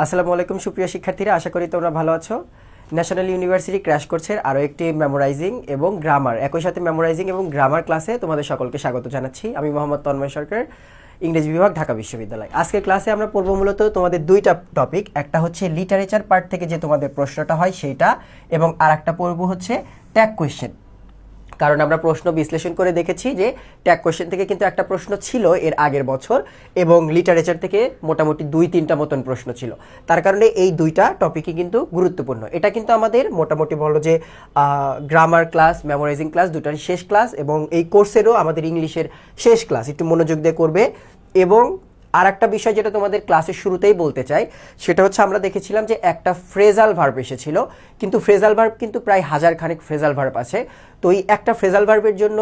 আসসালামু আলাইকুম সুপ্রিয় শিক্ষার্থীরা, আশা করি তোমরা ভালো আছো। ন্যাশনাল ইউনিভার্সিটি ক্র্যাশ কোর্সের আরও একটি মেমোরাইজিং এবং গ্রামার, একই সাথে মেমোরাইজিং এবং গ্রামার ক্লাসে তোমাদের সকলকে স্বাগত জানাচ্ছি। আমি মোহাম্মদ তন্ময় সরকার, ইংরেজি বিভাগ, ঢাকা বিশ্ববিদ্যালয়। আজকের ক্লাসে আমরা পড়ব মূলত তোমাদের দুইটা টপিক, একটা হচ্ছে লিটারেচার পার্ট থেকে যে তোমাদের প্রশ্নটা হয় সেইটা, এবং আর একটা পড়ব হচ্ছে ট্যাগ কোয়েশ্চেন। কারণ আমরা প্রশ্ন বিশ্লেষণ করে দেখেছি যে ট্যাগ কোয়েশ্চেন থেকে কিন্তু একটা প্রশ্ন ছিল এর আগের বছর, এবং লিটারেচার থেকে মোটামুটি 2-3টা মতন প্রশ্ন ছিল। তার কারণে এই দুইটা টপিকই কিন্তু গুরুত্বপূর্ণ। এটা কিন্তু আমাদের মোটামুটি বলো যে গ্রামার ক্লাস, মেমোরাইজিং ক্লাস দুটার শেষ ক্লাস, এবং এই কোর্সেরও আমাদের ইংলিশের শেষ ক্লাস। একটু মনোযোগ দিয়ে করবে। এবং আর একটা বিষয় যেটা তোমাদের ক্লাসের শুরুতেই বলতে চাই, সেটা হচ্ছে আমরা দেখেছিলাম যে একটা ফ্রেজাল ভার্ব এসেছিল, কিন্তু ফ্রেজাল ভার্ব কিন্তু প্রায় 1000 খানেক ফ্রেজাল ভার্ব আছে। তো এই একটা ফ্রেজাল ভার্বের জন্য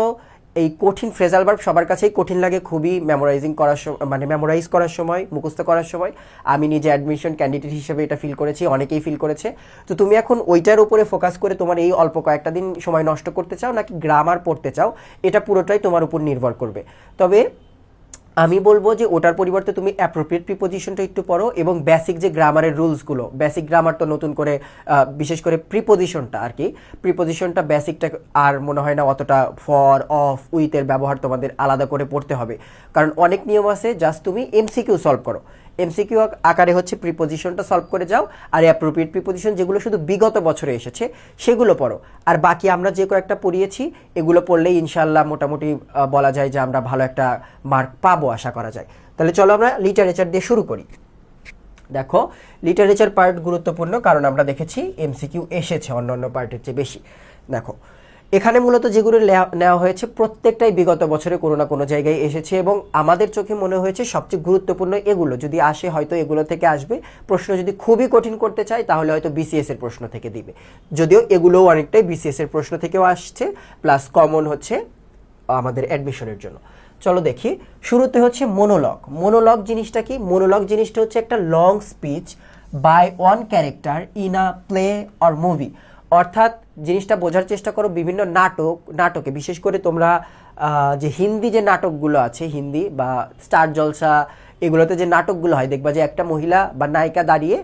এই কঠিন ফ্রেজাল ভার্ব সবার কাছেই কঠিন লাগে, খুবই মেমোরাইজিং করার সময়, মানে মেমোরাইজ করার সময়, মুখস্থ করার সময়। আমি নিজে অ্যাডমিশন ক্যান্ডিডেট হিসেবে এটা ফিল করেছি, অনেকেই ফিল করেছে। তো তুমি এখন ওইটার উপরে ফোকাস করে তোমার এই অল্প কয়েকটা দিন সময় নষ্ট করতে চাও নাকি গ্রামার পড়তে চাও, এটা পুরোটাই তোমার উপর নির্ভর করবে। তবে আমি বলবো যে ওটার পরিবর্তে তুমি অ্যাপ্রোপ্রিয়েট প্রিপোজিশনটা একটু পড়ো, এবং বেসিক যে গ্রামারের রুলসগুলো, বেসিক গ্রামার তো নতুন করে বিশেষ করে প্রিপোজিশনটা আর কি, প্রিপোজিশনটা বেসিকটা আর মনে হয় না অতটা ফর, অফ, উইথের ব্যবহার তোমাদের আলাদা করে পড়তে হবে। কারণ অনেক নিয়ম আছে, জাস্ট তুমি এমসিকিউ সলভ করো, এমসিকিউ আকারে হচ্ছে প্রিপোজিশনটা সলভ করে যাও, আর অ্যাপ্রোপ্রিয়েট প্রিপোজিশন যেগুলো শুধু বিগত বছরে এসেছে সেগুলো পড়ো। আর বাকি আমরা যে কয়েকটা পড়িয়েছি এগুলো পড়লেই ইনশাল্লাহ মোটামুটি বলা যায় যে আমরা ভালো একটা মার্ক পাবো, আশা করা যায়। তাহলে চলো আমরা লিটারেচার দিয়ে শুরু করি। দেখো, লিটারেচার পার্ট গুরুত্বপূর্ণ, কারণ আমরা দেখেছি এমসিকিউ এসেছে অন্য পার্টের চেয়ে বেশি। দেখো, এখানে মূলত যেগুলো নেওয়া হয়েছে প্রত্যেকটাই বিগত বছরে কোনো না কোনো জায়গায় এসেছে, এবং আমাদের চোখে মনে হয়েছে সবচেয়ে গুরুত্বপূর্ণ এগুলো। যদি আসে হয়তো এগুলো থেকে আসবে প্রশ্ন, যদি খুবই কঠিন করতে চাই তাহলে হয়তো বিসিএস এর প্রশ্ন থেকে দিবে, যদিও এগুলোও অনেকটাই বিসিএস এর প্রশ্ন থেকেও আসছে, প্লাস কমন হচ্ছে আমাদের অ্যাডমিশনের জন্য। চলো দেখি, শুরুতে হচ্ছে মোনোলগ। মোনোলগ জিনিসটা কি? মোনোলগ জিনিসটা হচ্ছে একটা long speech by one character in a play or movie. অর্থাৎ জিনিসটা বোঝার চেষ্টা করো, বিভিন্ন নাটকে বিশেষ করে তোমরা যে হিন্দি যে নাটকগুলো আছে, হিন্দি বা স্টার জলসা, এগুলোতে যে নাটকগুলো হয়, দেখবা যে একটা মহিলা বা নায়িকা দাঁড়িয়ে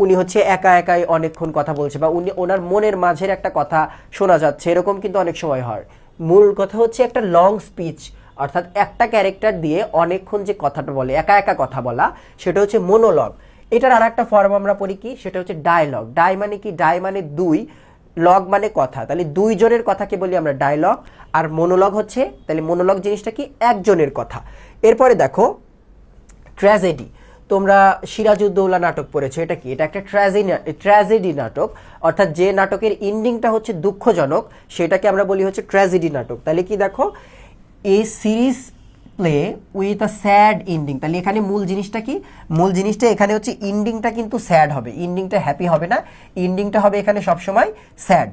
উনি হচ্ছে একা একাই অনেকক্ষণ কথা বলছে, বা উনি ওনার মনের মাঝের একটা কথা শোনা যাচ্ছে, এরকম কিন্তু অনেক সময় হয়। মূল কথা হচ্ছে একটা লং স্পিচ, অর্থাৎ একটা ক্যারেক্টার দিয়ে অনেকক্ষণ যে কথাটা বলে, একা একা কথা বলা, সেটা হচ্ছে মোনোলগ। এটার আর একটা ফর্ম আমরা পড়ি কি, সেটা হচ্ছে ডায়লগ। ডাই মানে কি? ডাই মানে দুই, লগ মানে কথা, তাহলে দুইজনের কথাকে বলি আমরা ডায়লগ। আর মোনোলগ হচ্ছে, তাহলে মোনোলগ জিনিসটা কি? একজনের কথা। এরপরে দেখো ট্র্যাজেডি। তোমরা সিরাজউদ্দৌলা নাটক পড়েছো, এটা কি? এটা একটা ট্র্যাজেডি নাটক, অর্থাৎ যে নাটকের এন্ডিংটা হচ্ছে দুঃখজনক সেটাকে আমরা বলি হচ্ছে ট্র্যাজেডি নাটক। তাহলে কি দেখো, a serious play with a sad ending. তাহলে এখানে মূল জিনিসটা কি? মূল জিনিসটা এখানে হচ্ছে এন্ডিংটা কিন্তু স্যাড হবে, এন্ডিংটা হ্যাপি হবে না, এন্ডিংটা হবে এখানে সবসময় স্যাড।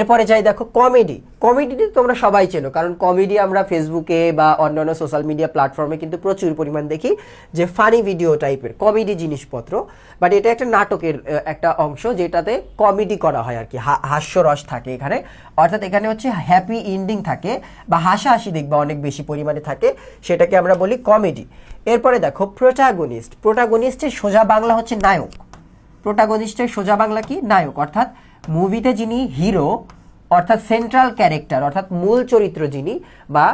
এরপরে যাই, দেখো কমেডি। কমেডিতে তোমরা সবাই চেনো, কারণ কমেডি আমরা ফেসবুকে বা অন্যান্য সোশ্যাল মিডিয়া প্ল্যাটফর্মে কিন্তু প্রচুর পরিমাণ দেখি, যে ফানি ভিডিও টাইপের কমেডি জিনিসপত্র। বাট এটা একটা নাটকের একটা অংশ যেটাতে কমেডি করা হয় আর কি, হাস্যরস থাকে এখানে। অর্থাৎ এখানে হচ্ছে হ্যাপি এন্ডিং থাকে বা হাসাহাসি দেখবা অনেক বেশি পরিমাণে থাকে, সেটাকে আমরা বলি কমেডি। এরপরে দেখো প্রোটাগনিস্ট। প্রোটাগনিস্টের সোজা বাংলা হচ্ছে নায়ক। প্রোটাগনিস্টের সোজা বাংলা কি? নায়ক। অর্থাৎ মুভিতে যিনি হিরো, অর্থাৎ সেন্ট্রাল ক্যারেক্টার, অর্থাৎ মূল চরিত্র যিনি, বা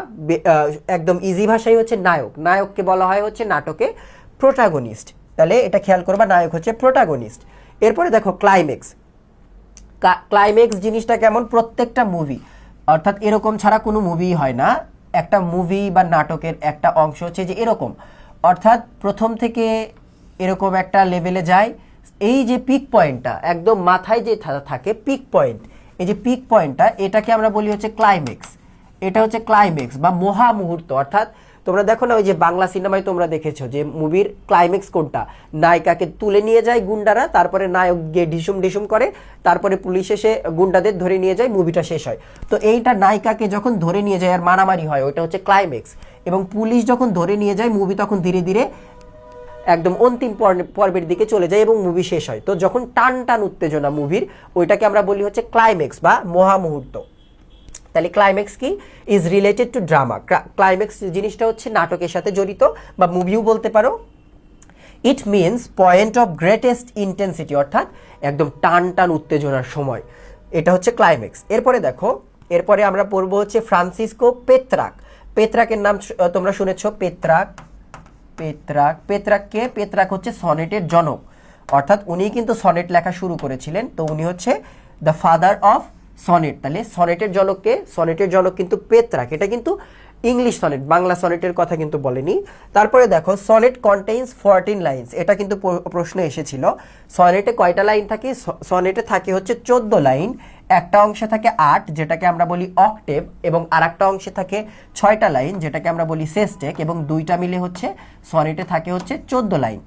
একদম ইজি ভাষায় হচ্ছে নায়ক। নায়ককে বলা হয় হচ্ছে নাটকে প্রোটাগনিস্ট। তাহলে এটা খেয়াল করবা, নায়ক হচ্ছে প্রোটাগনিস্ট। এরপরে দেখো ক্লাইম্যাক্স। ক্লাইম্যাক্স জিনিসটা কেমন? প্রত্যেকটা মুভি, অর্থাৎ এরকম ছাড়া কোনো মুভি হয় না। একটা মুভি বা নাটকের একটা অংশ হচ্ছে যে এরকম, অর্থাৎ প্রথম থেকে এরকম একটা লেভেলে যায়, এই যে পিক পয়েন্টটা একদম মাথায় যে থাকে পিক পয়েন্ট, এই যে পিক পয়েন্টটা, এটাকে আমরা বলি হচ্ছে ক্লাইম্যাক্স। এটা হচ্ছে ক্লাইম্যাক্স বা মহা মুহূর্ত। অর্থাৎ তোমরা দেখো না, ওই যে বাংলা সিনেমায় তোমরা দেখেছো যে মুভির ক্লাইম্যাক্স কোনটা? নায়িকাকে তুলে নিয়ে যায় গুন্ডারা, তারপরে নায়ক গিয়ে ঢিসুম ঢিসুম করে, তারপরে পুলিশ এসে গুন্ডাদের ধরে নিয়ে যায়, মুভিটা শেষ হয়। তো এইটা নায়িকাকে যখন ধরে নিয়ে যায় আর মারামারি হয়, ওইটা হচ্ছে ক্লাইম্যাক্স। এবং পুলিশ যখন ধরে নিয়ে যায়, মুভি তখন ধীরে ধীরে একদম অন্তিম পর্বের দিকে চলে যায় এবং মুভি শেষ হয়। তো যখন টান টান উত্তেজনা মুভির, ওইটাকে আমরা বলি হচ্ছে ক্লাইম্যাক্স বা মহা মুহূর্ত। তাহলে ক্লাইম্যাক্স কি? Is related to drama. Climax জিনিসটা হচ্ছে নাটকের সাথে জড়িত, বা মুভিও বলতে পারো। It means point of greatest intensity, অর্থাৎ একদম টান টান উত্তেজনার সময়, এটা হচ্ছে ক্লাইম্যাক্স। এরপরে দেখো, এরপরে আমরা পড়বো হচ্ছে ফ্রান্সিসকো পেত্রাক। পেত্রাকের নাম তোমরা শুনেছ, পেত্রাক। পেত্রাককে, পেত্রাক হচ্ছে সনেটের জনক, অর্থাৎ উনি কিন্তু সনেট লেখা শুরু করেছিলেন, তো উনি হচ্ছে দ্য ফাদার অফ সনেট। তাহলে সনেটের জনককে, সনেটের জনক কিন্তু পেত্রাক। এটা কিন্তু ইংলিশ সনেট, বাংলা সনেটের কথা কিন্তু বলেনি। তারপরে দেখো, সনেট কন্টেইনস 14 লাইনস, এটা কিন্তু প্রশ্ন এসেছিল। সনেটে কয়টা লাইন থাকে? সনেটে থাকে হচ্ছে 14 লাইন। একটা অংশে থাকে 8, যেটাকে আমরা বলি অক্টেভ, এবং আর একটা অংশে থাকে 6টা লাইন, যেটাকে আমরা বলি সেস্টেক, এবং দুইটা মিলে হচ্ছে সনেটে থাকে হচ্ছে 14 লাইন।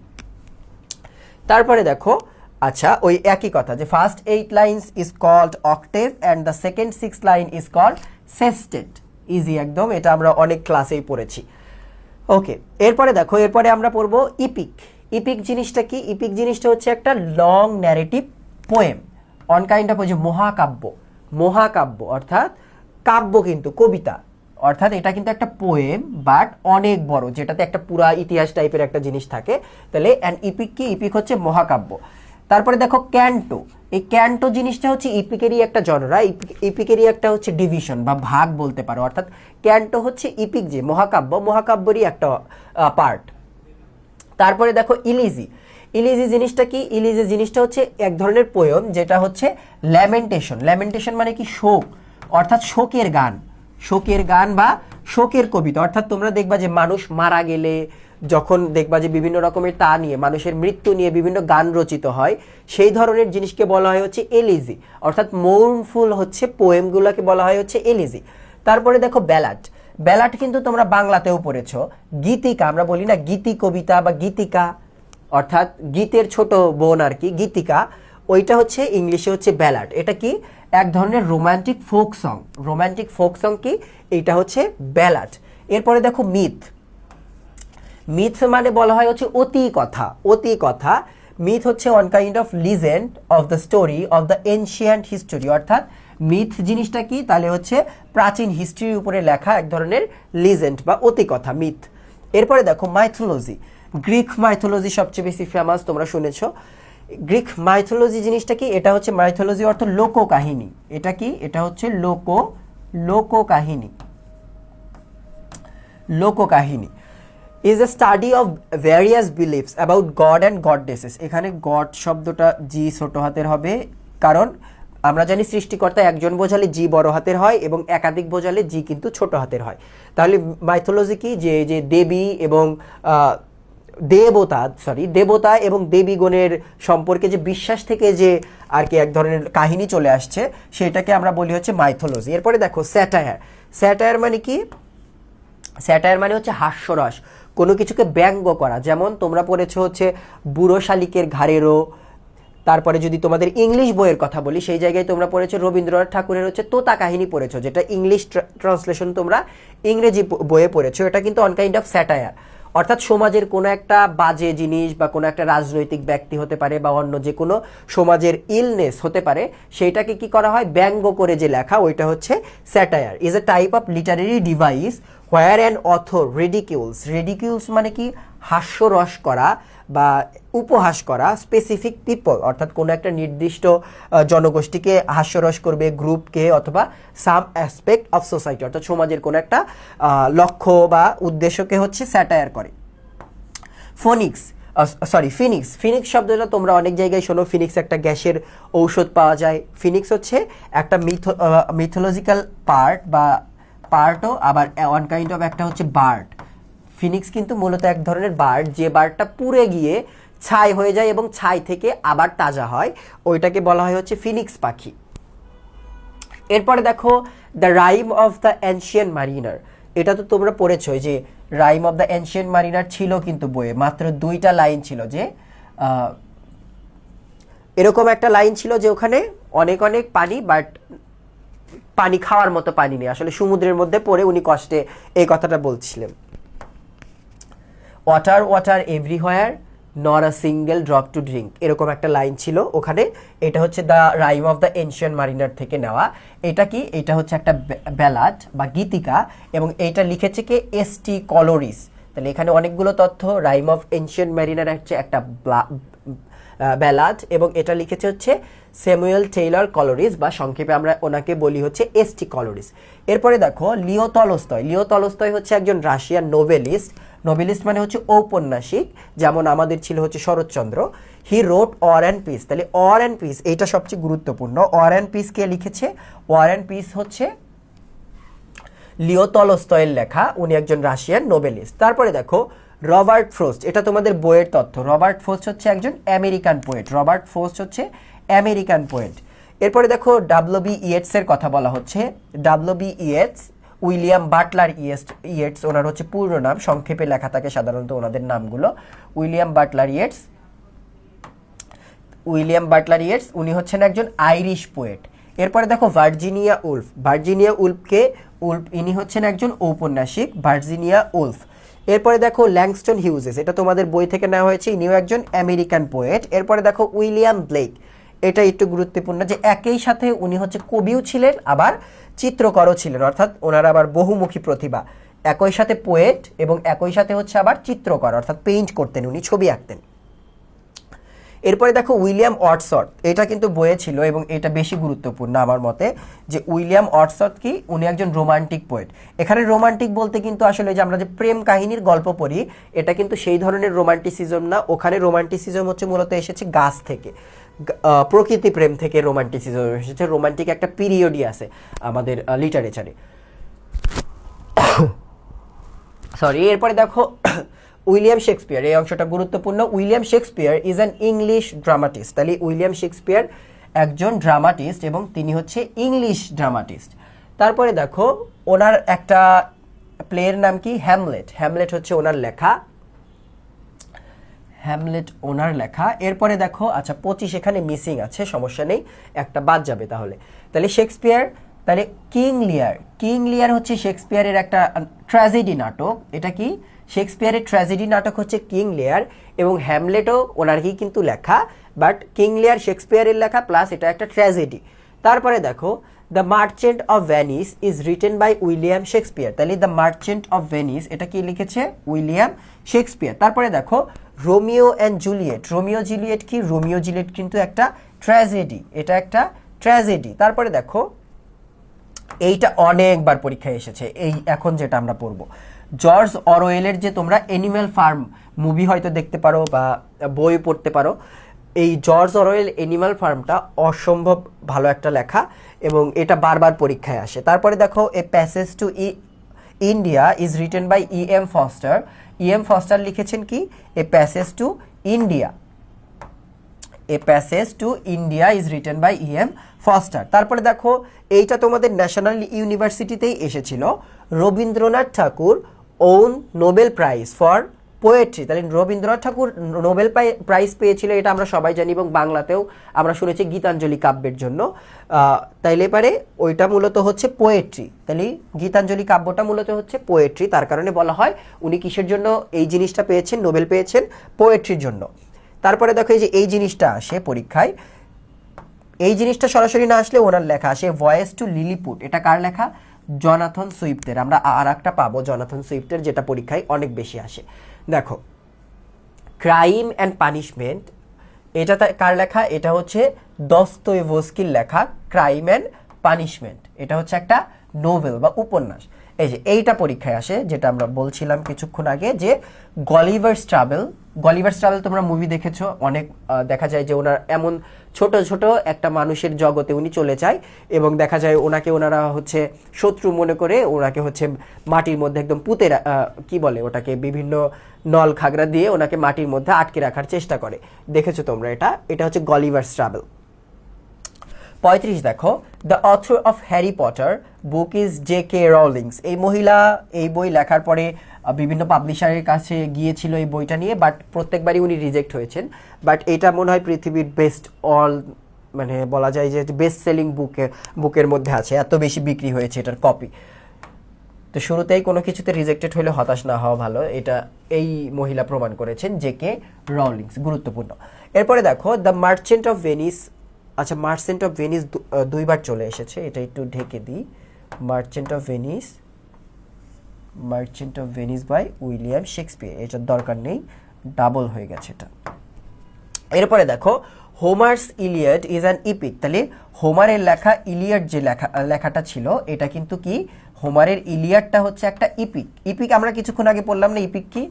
তারপরে দেখো, আচ্ছা ওই একই কথা, যে first 8 lines is called octave and the second 6 line is called sestet. Easy একদম, এটা আমরা অনেক ক্লাসেই পড়েছি। ওকে, এরপরে দেখো, এরপরে আমরা পড়বো ইপিক। ইপিক জিনিসটা কি? ইপিক জিনিসটা হচ্ছে একটা long narrative poem, on kind of, যে মহাকাব্য। মহাকাব্য অর্থাৎ কাব্য কিন্তু কবিতা, অর্থাৎ এটা কিন্তু একটা পোয়েম বাট অনেক বড়, যেটাতে একটা পুরা ইতিহাস টাইপের একটা জিনিস থাকে। তাহলে অ্যান্ড ইপিক কি? ইপিক হচ্ছে মহাকাব্য। তারপরে দেখো ক্যান্টো। এই ক্যান্টো জিনিসটা হচ্ছে ইপিকেরই একটা জনরা, ইপিকেরই একটা হচ্ছে ডিভিশন বা ভাগ বলতে পারো, অর্থাৎ ক্যান্টো হচ্ছে ইপিক যে মহাকাব্য, মহাকাব্যেরই একটা পার্ট। তারপরে দেখো ইলিজি। ইলিজি জিনিসটা কি? ইলিজি জিনিসটা হচ্ছে এক ধরনের পোয়েম, যেটা হচ্ছে ল্যামেন্টেশন। ল্যামেন্টেশন মানে কি? শোক, অর্থাৎ শোকের গান। শোকের গান বা শোকের কবিতা, অর্থাৎ তোমরা দেখবা যে মানুষ মারা গেলে যখন দেখবা যে বিভিন্ন রকমের তা নিয়ে, মানুষের মৃত্যু নিয়ে বিভিন্ন গান রচিত হয়, সেই ধরনের জিনিসকে বলা হয় হচ্ছে এলিজি, অর্থাৎ মৌনফুল হচ্ছে পোয়েমগুলোকে বলা হয় হচ্ছে এলিজি। তারপরে দেখো ব্যালাড। ব্যালাড কিন্তু তোমরা বাংলাতেও পড়েছ। গীতিকা, আমরা বলি না গীতি কবিতা বা গীতিকা, অর্থাৎ গীতের ছোট বোন আর কি, গীতিকা, ওইটা হচ্ছে ইংলিশে হচ্ছে ব্যালাড। এটা কি? এক ধরনের romantic folk song. Romantic folk song কি? এইটা হচ্ছে ব্যালাড। এরপরে দেখো মিথ। মিথ মানে বলা হয় হচ্ছে অতি কথা। অতি কথা। মিথ হচ্ছে one kind of legend of the story of the ancient history, অর্থাৎ মিথ জিনিসটা কি? তাহলে হচ্ছে প্রাচীন হিস্ট্রির উপরে লেখা এক ধরনের লিজেন্ড বা অতি কথা, মিথ। এরপরে দেখো মাইথোলজি। গ্রিক মাইথোলজি সবচেয়ে বেশি ফেমাস, তোমরা শুনেছো। গ্রিক মাইথোলজি জিনিসটা কি? এটা হচ্ছে মাইথোলজি অর্থ লোককাহিনী। এটা কি? এটা হচ্ছে লোককাহিনী। লোককাহিনী is a study of various beliefs about god and goddesses. এখানে গড শব্দটা জি ছোট হাতের হবে, কারণ আমরা জানি সৃষ্টিকর্তা একজন বোঝালে জি বড় হাতের হয় এবং একাধিক বোঝালে জি কিন্তু ছোট হাতের হয়। তাহলে মাইথোলজি কি? যে যে দেবী এবং দেবতা এবং দেবীগণের সম্পর্কে যে বিশ্বাস থেকে যে আর কি এক ধরনের কাহিনী চলে আসছে, সেটাকে আমরা বলি হচ্ছে মাইথোলজি। এরপরে দেখো স্যাটায়ার। স্যাটায়ার মানে কি? স্যাটায়ার মানে হচ্ছে হাস্যরস, কোনো কিছুকে ব্যঙ্গ করা। যেমন তোমরা পড়েছো হচ্ছে বুড়ো শালিকের ঘাড়েরও। তারপরে যদি তোমাদের ইংলিশ বইয়ের কথা বলি, সেই জায়গায় তোমরা পড়েছো রবীন্দ্রনাথ ঠাকুরের হচ্ছে তোতা কাহিনী পড়েছো, যেটা ইংলিশ ট্রান্সলেশন তোমরা ইংরেজি বইয়ে পড়েছো। এটা কিন্তু অন কাইন্ড অফ স্যাটায়ার, অর্থাৎ সমাজের কোনো একটা বাজে জিনিস বা কোনো একটা রাজনৈতিক ব্যক্তি হতে পারে বা অন্য যে কোনো সমাজের ইলনেস হতে পারে, সেইটাকে কি করা হয়? ব্যঙ্গ করে যে লেখা, ওইটা হচ্ছে satire. Is a type of literary device where an author ridicules. Ridicules মানে কি? হাস্যরস করা বা উপহাস করা স্পেসিফিক পিপল, অর্থাৎ কোনো একটা নির্দিষ্ট জনগোষ্ঠীকে হাস্যরস করবে, গ্রুপকে, অথবা সাম অ্যাসপেক্ট অফ সোসাইটি, অর্থাৎ সমাজের কোনো একটা লক্ষ্য বা উদ্দেশ্যকে হচ্ছে স্যাটায়ার করে। ফিনিক্স। ফিনিক্স শব্দটা তোমরা অনেক জায়গায় শোনো। ফিনিক্স একটা গ্যাসের ঔষধ পাওয়া যায়। ফিনিক্স হচ্ছে একটা মিথোলজিক্যাল পার্টও, আবার ওয়ান কাইন্ড অফ একটা হচ্ছে বার্ড। ফিনিক্স কিন্তু মূলত এক ধরনের বার্ড, যে বার্ডটা পুড়ে গিয়ে ছাই হয়ে যায় এবং ছাই থেকে আবার তাজা হয়, ওইটাকে বলা হয় হচ্ছে ফিনিক্স পাখি। এরপরে দেখো the rime of the ancient mariner. এটা তো তোমরা পড়েছো যে rime of the ancient mariner ছিল কিন্তু বইয়ে, মাত্র 2টা লাইন ছিল। যে এরকম একটা লাইন ছিল যে ওখানে অনেক অনেক পানি, বাট পানি খাওয়ার মতো পানি নেই, আসলে সমুদ্রের মধ্যে পড়ে উনি কষ্টে এই কথাটা বলছিলেন। Water water everywhere not a single drop to drink, এরকম একটা লাইন ছিল ওখানে। এটা হচ্ছে the rime of the ancient mariner থেকে নেওয়া। এটা কি? এটা হচ্ছে একটা ব্যালাড বা গীতিকা, এবং এইটা লিখেছে কে? S T কলোরিস। তাহলে এখানে অনেকগুলো তথ্য। রাইম অফ এনশিয়েন্ট ম্যারিনার হচ্ছে একটা ব্যালাড, এবং এটা লিখেছে হচ্ছে স্যামুয়েল টেইলর কলোরিস, বা সংক্ষেপে আমরা ওনাকে বলি হচ্ছে এসটি কলোরিস। এরপরে দেখো লিও টলস্টয়। লিও টলস্টয় হচ্ছে একজন রাশিয়ান নোবেলিস্ট। নোবেলিস্ট মানে হচ্ছে ঔপন্যাসিক, যেমন আমাদের ছিল হচ্ছে শরৎচন্দ্র। হি রোট ওয়ার অ্যান্ড পিস। তাহলে ওয়ার অ্যান্ড পিস এইটা সবচেয়ে গুরুত্বপূর্ণ। ওয়ার অ্যান্ড পিস কে লিখেছে? ওয়ার অ্যান্ড পিস হচ্ছে লিও টলস্টয়ের লেখা, উনি একজন রাশিয়ান নোবেলিস্ট। তারপরে দেখো রবার্ট ফ্রোস্ট, এটা তোমাদের বইয়ের তথ্য। রবার্ট ফ্রোস্ট হচ্ছে একজন আমেরিকান পোয়েট। রবার্ট ফ্রোস্ট হচ্ছে আমেরিকান পোয়েট। এরপরে দেখো ডাব্লিউ.বি. ইয়েটস এর কথা বলা হচ্ছে। ডাব্লিউ.বি. ইয়েটস, উইলিয়াম বাটলার ইয়েটস ওনার হচ্ছে পূর্ণ নাম, সংক্ষেপে লেখা থাকে সাধারণত ওনাদের নামগুলো। উইলিয়াম বাটলার ইয়েটস, উনি হচ্ছেন একজন আইরিশ পোয়েট। এরপরে দেখো ভার্জিনিয়া উলফ। ভার্জিনিয়া ইনি হচ্ছেন একজন ঔপন্যাসিক, ভার্জিনিয়া উলফ। এরপরে দেখো ল্যাংস্টন হিউজেস, এটা তোমাদের বই থেকে নেওয়া হয়েছে, ইনিও একজন আমেরিকান পোয়েট। এরপরে দেখো উইলিয়াম ব্লেক, এটা একটু গুরুত্বপূর্ণ যে একই সাথে উনি হচ্ছে কবিও ছিলেন আবার চিত্রকরও ছিলেন, অর্থাৎ ওনার আবার বহুমুখী প্রতিভা। একই সাথে পোয়েট এবং একই সাথে হচ্ছে আবার চিত্রকর, অর্থাৎ পেইন্ট করতেন, উনি ছবি আঁকতেন। এরপরে দেখো উইলিয়াম ওয়ার্ডসওয়ার্থ, এটা কিন্তু বইয়ে ছিল এবং এটা বেশি গুরুত্বপূর্ণ আমার মতে, যে উইলিয়াম ওয়ার্ডসওয়ার্থ কি, উনি একজন রোমান্টিক পোয়েট। এখানে রোমান্টিক বলতে কিন্তু আসলে যে আমরা যে প্রেম কাহিনীর গল্প পড়ি, এটা কিন্তু সেই ধরনের রোমান্টিসিজম না। ওখানে রোমান্টিসিজম হচ্ছে মূলত এসেছে গাছ থেকে, প্রকৃতি প্রেম থেকে রোমান্টিসিজম এসেছে। রোমান্টিক একটা পিরিয়ডই আছে আমাদের লিটারেচারে। সরি। এরপরে দেখো উইলিয়াম শেক্সপিয়ার, এই অংশটা গুরুত্বপূর্ণ। William Shakespeare is an English dramatist. তাহলে উইলিয়াম শেক্সপিয়ার একজন ড্রামাটিস্ট এবং তিনি হচ্ছে ইংলিশ ড্রামাটিস্ট। তারপরে দেখো ওনার একটা প্লেয়ের নাম কি, হ্যামলেট। হ্যামলেট হচ্ছে ওনার লেখা, হ্যামলেট ওনার লেখা। এরপরে দেখো আচ্ছা 25 এখানে মিসিং আছে, সমস্যা নেই, একটা বাদ যাবে তাহলে। তাহলে শেক্সপিয়ার, তাহলে কিং লিয়ার। কিং লিয়ার হচ্ছে শেক্সপিয়ারের একটা ট্র্যাজেডি নাটক। এটা কি, শেক্সপিয়ারের ট্র্যাজেডি নাটক হচ্ছে কিং লিয়ার, এবং হ্যামলেটও ওনারই কিন্তু লেখা, বাট কিং লিয়ার শেক্সপিয়ারের লেখা প্লাস এটা একটা ট্র্যাজেডি। তারপরে দেখো the merchant of Venice is written by William Shakespeare. তাহলে দ্য মার্চেন্ট অফ ভেনিস এটা কি লিখেছে, উইলিয়াম শেক্সপিয়ার। তারপরে দেখো Romeo and Juliet. Romeo Juliet কি, রোমিও জুলিয়েট কিন্তু একটা ট্র্যাজেডি, এটা একটা ট্র্যাজেডি। তারপরে দেখো এইটা অনেকবার পরীক্ষায় এসেছে, এই এখন যেটা আমরা পড়বো, জর্জ অরওয়েলের যে তোমরা অ্যানিম্যাল ফার্ম মুভি হয়তো দেখতে পারো বা বই পড়তে পারো। এই জর্জ অরওয়েল অ্যানিম্যাল ফার্মটা অসম্ভব ভালো একটা লেখা এবং এটা বারবার পরীক্ষায় আসে। তারপরে দেখো a passage to India is written by E.M. Forster. E.M. Forster লিখেছেন কি, a passage to India. A passage to India is written by E.M. Forster. তারপরে দেখো এইটা তোমাদের ন্যাশনাল ইউনিভার্সিটিতেই এসেছিল, Rabindranath Thakur won Nobel prize for poetry. তাহলে রবীন্দ্রনাথ ঠাকুর নোবেল প্রাইজ পেয়েছিল, এটা আমরা সবাই জানি, এবং বাংলাতেও আমরা শুনেছি গীতাঞ্জলি কাব্যের জন্য। তাইলে পারে ওইটা মূলত হচ্ছে পোয়েট্রি। তাহলে গীতাঞ্জলি কাব্যটা মূলত হচ্ছে পোয়েট্রি, তার কারণে বলা হয় উনি কিসের জন্য এই জিনিসটা পেয়েছেন, নোবেল পেয়েছেন পোয়েট্রির জন্য। তারপরে দেখো এই যে এই জিনিসটা আসে পরীক্ষায়, এই জিনিসটা সরাসরি না আসলে ওনার লেখা আসে ভয়েস টু লিলিপুট। এটা কার লেখা, জনাথন সুইফটের। আমরা আর একটা পাবো জনাথন সুইফটের, যেটা পরীক্ষায় অনেক বেশি আসে। দেখো ক্রাইম অ্যান্ড পানিশমেন্ট, এটা কার লেখা, এটা হচ্ছে দস্তয়েভস্কির লেখা। ক্রাইম অ্যান্ড পানিশমেন্ট এটা হচ্ছে একটা নোভেল বা উপন্যাস। এই যে এইটা পরীক্ষায় আসে, যেটা আমরা বলছিলাম কিছুক্ষণ আগে, যে গলিভার্স ট্রাভেল। গলিভার্স ট্রাভেল তোমরা মুভি দেখেছো, অনেক দেখা যায় যে ওনার এমন ছোট ছোট একটা মানুষের জগতে উনি চলে যায় এবং দেখা যায় ওনাকে ওনারা হচ্ছে শত্রু মনে করে ওনাকে হচ্ছে মাটির মধ্যে একদম পুঁতে কি বলে ওটাকে, বিভিন্ন নল খাগড়া দিয়ে ওনাকে মাটির মধ্যে আটকে রাখার চেষ্টা করে। দেখেছো তোমরা এটা, এটা হচ্ছে গলিভার্স ট্রাভেল। 35 দেখো the author of Harry Potter book is J.K. রলিংস। এই মহিলা এই বই লেখার পরে বিভিন্ন পাবলিশারের কাছে গিয়েছিল এই বইটা নিয়ে, বাট প্রত্যেকবারই উনি রিজেক্ট হয়েছেন। বাট এটা মনে হয় পৃথিবীর বেস্ট মানে বলা যায় যে বেস্ট সেলিং বুকের মধ্যে আছে, এত বেশি বিক্রি হয়েছে এটার কপি। তো শুরুতেই কোনো কিছুতে রিজেক্টেড হলে হতাশ না হওয়া ভালো, এটা এই মহিলা প্রমাণ করেছেন, J.K. রলিংস, গুরুত্বপূর্ণ। এরপরে দেখো দ্য মার্চেন্ট অফ ভেনিস। আচ্ছা মার্চেন্ট অফ ভেনিস দুইবার চলে এসেছে, এটা একটু ঢেকে দিই। Merchant of Venice merchant of Venice by William Shakespeare, এটার দরকার নেই, ডাবল হয়ে গেছে এটা। এরপরে দেখো Homer's Iliad is an epic, তাহলে হোমারের লেখা ইলিয়াড যে লেখাটা ছিল এটা কিন্তু কি, হোমারের ইলিয়াডটা হচ্ছে একটা ইপিক। ইপিক আমরা কিছুক্ষণ আগে পড়লাম না, ইপিক কি?